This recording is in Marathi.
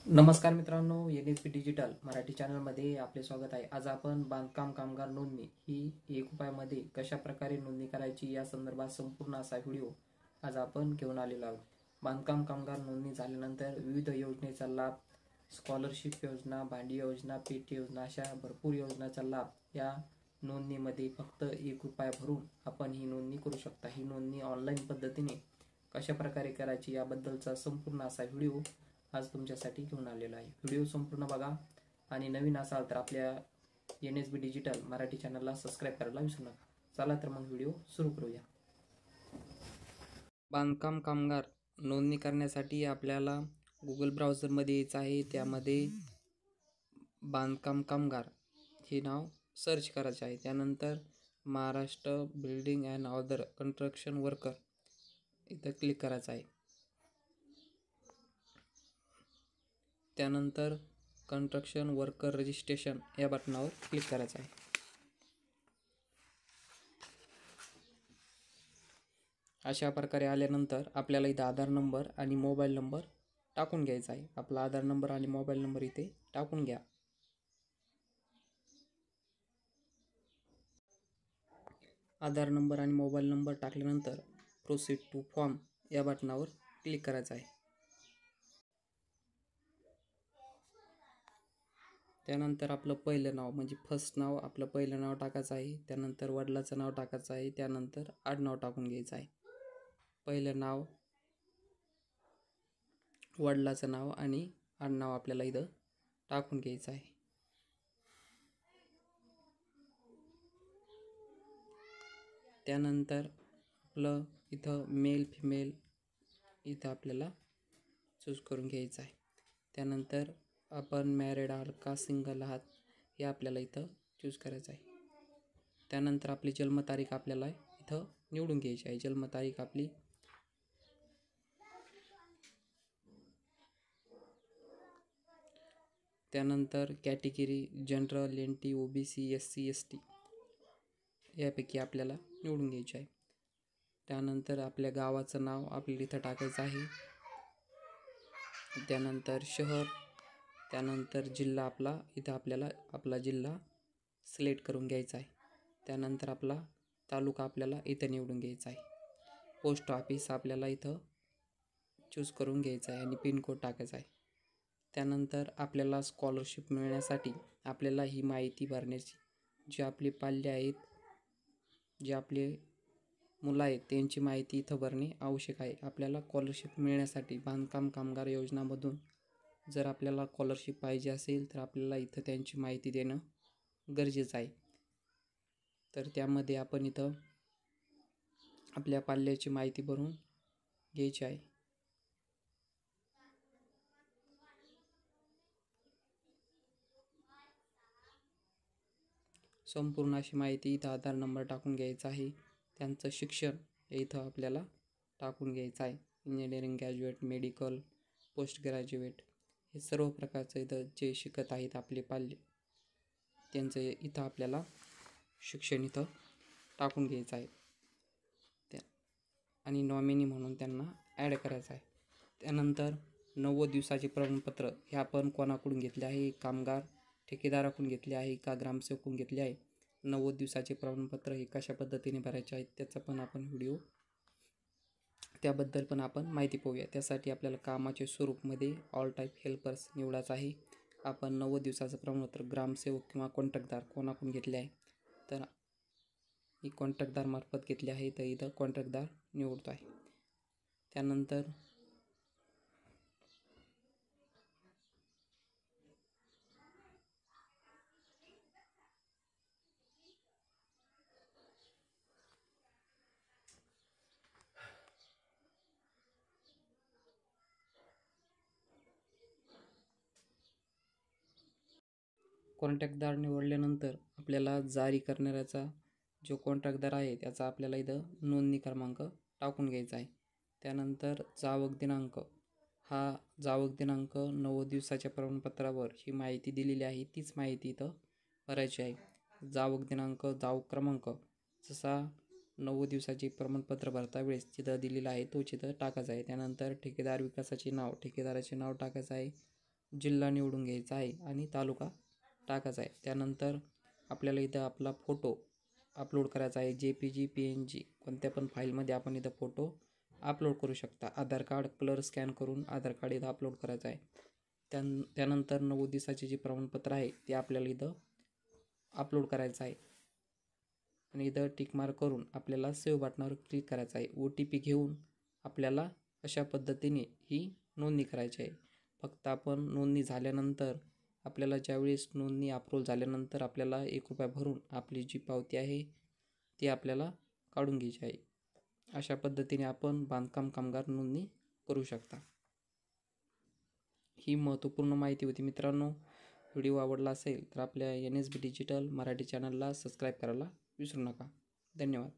नमस्कार मित्रांनो, NSP डिजिटल मराठी चॅनलमध्ये आपले स्वागत आहे. आज आपण बांधकाम कामगार नोंदणी ही ₹1 कशा प्रकारे नोंदणी करायची या संदर्भात संपूर्ण असा व्हिडिओ आज आपण घेऊन आलेलो आहोत. बांधकाम कामगार नोंदणी झाल्यानंतर विविध योजनेचा लाभ, स्कॉलरशिप योजना, भांडी योजना, पीठ योजना अशा भरपूर योजनांचा लाभ या नोंदणीमध्ये फक्त ₹1 भरून आपण ही नोंदणी करू शकता. ही नोंदणी ऑनलाईन पद्धतीने कशा प्रकारे करायची याबद्दलचा संपूर्ण असा व्हिडिओ आज तुमच्यासाठी घेऊन आलेला आहे. व्हिडिओ संपूर्ण बघा आणि नवीन असाल तर आपल्या NSB डिजिटल मराठी चॅनलला सबस्क्राईब करायला विसरू नका. चला तर मग व्हिडिओ सुरू करूया. बांधकाम कामगार नोंदणी करण्यासाठी आपल्याला गुगल ब्राउझरमध्ये यायचं आहे. त्यामध्ये बांधकाम कामगार हे नाव सर्च करायचे आहे. त्यानंतर Maharashtra building and other construction worker इथं क्लिक करायचं आहे. त्यानंतर कन्स्ट्रक्शन वर्कर रजिस्ट्रेशन या बटनावर क्लिक करायचं आहे. अशा प्रकारे आल्यानंतर आपल्याला इथं आधार नंबर आणि मोबाईल नंबर टाकून घ्यायचा आहे. आपला आधार नंबर आणि मोबाईल नंबर इथे टाकून घ्या. आधार नंबर आणि मोबाईल नंबर टाकल्यानंतर प्रोसीड टू फॉर्म या बटनावर क्लिक करायचं आहे. त्यानंतर आपलं पहिलं नाव म्हणजे फर्स्ट नाव, आपलं पहिलं नाव टाकायचं आहे. त्यानंतर वडिलाचं नाव टाकायचं आहे. त्यानंतर आडनाव टाकून घ्यायचं आहे. पहिलं नाव, वडिलाचं नाव आणि आडनाव आपल्याला इथं टाकून घ्यायचं आहे. त्यानंतर आपलं इथं मेल फिमेल इथं आपल्याला चूज करून घ्यायचं आहे. त्यानंतर आपण मॅरिड आहात का सिंगल आहात हे आपल्याला इथं चूज करायचं आहे. त्यानंतर आपली जन्मतारीख आपल्याला इथं निवडून घ्यायची आहे. जन्मतारीख आपली त्यानंतर category general, NT, OBC, SC, ST यापैकी आपल्याला निवडून घ्यायची आहे. त्यानंतर आपल्या गावाचं नाव आपल्याला इथं टाकायचं आहे. त्यानंतर शहर, त्यानंतर जिल्हा आपला इथं आपल्याला आपला जिल्हा सिलेक्ट करून घ्यायचा आहे. त्यानंतर आपला तालुका आपल्याला इथं निवडून घ्यायचा आहे. पोस्ट ऑफिस आपल्याला इथं चूज करून घ्यायचं आहे आणि पिनकोड टाकायचा आहे. त्यानंतर आपल्याला स्कॉलरशिप मिळण्यासाठी आपल्याला ही माहिती भरण्याची, जे आपले पाल्य आहेत, जे आपले मुलं आहेत त्यांची माहिती इथं भरणे आवश्यक आहे. आपल्याला स्कॉलरशिप मिळण्यासाठी बांधकाम कामगार योजनामधून जर आपल्याला स्कॉलरशिप पाहिजे असेल तर आपल्याला इथं त्यांची माहिती देणं गरजेचं आहे. तर त्यामध्ये आपण इथं आपल्या पाल्याची माहिती भरून घ्यायची आहे. संपूर्ण अशी माहिती इथं आधार नंबर टाकून घ्यायचा आहे. त्यांचं शिक्षण इथं आपल्याला टाकून घ्यायचं आहे. Engineering graduate, medical, post graduate हे सर्व प्रकारचं इथं जे शिकत आहेत आपले पाल्य त्यांचं इथं आपल्याला शिक्षण इथं टाकून घ्यायचं आहे. आणि नॉमिनी म्हणून त्यांना ॲड करायचं आहे. त्यानंतर 90 दिवसाचे प्रमाणपत्र हे आपण कोणाकडून घेतले आहे, कामगार ठेकेदाराकडून घेतले आहे का ग्रामसेवकडून घेतले आहे. 90 दिवसाचे प्रमाणपत्र हे कशा पद्धतीने भरायचे आहेत त्याचा पण आपण व्हिडिओ, त्याबद्दल पण आपण माहिती पाहूया. त्यासाठी आपल्याला कामाचे स्वरूपमध्ये ऑल टाईप हेल्पर्स निवडायचं आहे. आपण 90 दिवसाचं प्रमाणपत्र ग्रामसेवक किंवा कॉन्ट्रॅक्टदार कोणाकडून घेतले आहे, तर मी कॉन्ट्रॅक्टदार मार्फत घेतले आहे, तर इथं कॉन्ट्रॅक्टदार निवडतो आहे. त्यानंतर कॉन्ट्रॅक्टदार निवडल्यानंतर आपल्याला जारी करणाऱ्याचा जो कॉन्ट्रॅक्टदार आहे त्याचा आपल्याला इथं नोंदणी क्रमांक टाकून घ्यायचा आहे. त्यानंतर जावक दिनांक, हा जावक दिनांक 90 दिवसाच्या प्रमाणपत्रावर ही माहिती दिलेली आहे तीच माहिती इथं भरायची आहे. जावक दिनांक, जावक क्रमांक जसा 90 दिवसाचे प्रमाणपत्र भरता वेळेस जिथं दिलेला आहे तो तिथं टाकायचा आहे. त्यानंतर ठेकेदार विकासाचे नाव, ठेकेदाराचे नाव टाकायचं आहे. जिल्हा निवडून घ्यायचा आहे आणि तालुका टाकायचा आहे. त्यानंतर आपल्याला इथं आपला फोटो अपलोड करायचा आहे. JPG PNG कोणत्या पण फाईलमध्ये आपण इथं फोटो अपलोड करू शकता. आधार कार्ड कलर स्कॅन करून आधार कार्ड इथं अपलोड करायचं आहे. त्यानंतर 90 दिवसाचे जे प्रमाणपत्र आहे ते आपल्याला इथं अपलोड करायचं आहे आणि इथं टिक मार्क करून आपल्याला सेव्ह बटनावर क्लिक करायचं आहे. OTP घेऊन आपल्याला अशा पद्धतीने ही नोंदणी करायची आहे. फक्त आपण नोंदणी झाल्यानंतर आपल्याला ज्यावेळेस नोंदणी अप्रूव्ह झाल्यानंतर आपल्याला ₹1 भरून आपली जी पावती आहे ती आपल्याला काढून घ्यायची आहे. अशा पद्धतीने आपण बांधकाम कामगार नोंदणी करू शकता. ही महत्त्वपूर्ण माहिती होती मित्रांनो. व्हिडिओ आवडला असेल तर आपल्या NSB डिजिटल मराठी चॅनलला सबस्क्राईब करायला विसरू नका. धन्यवाद.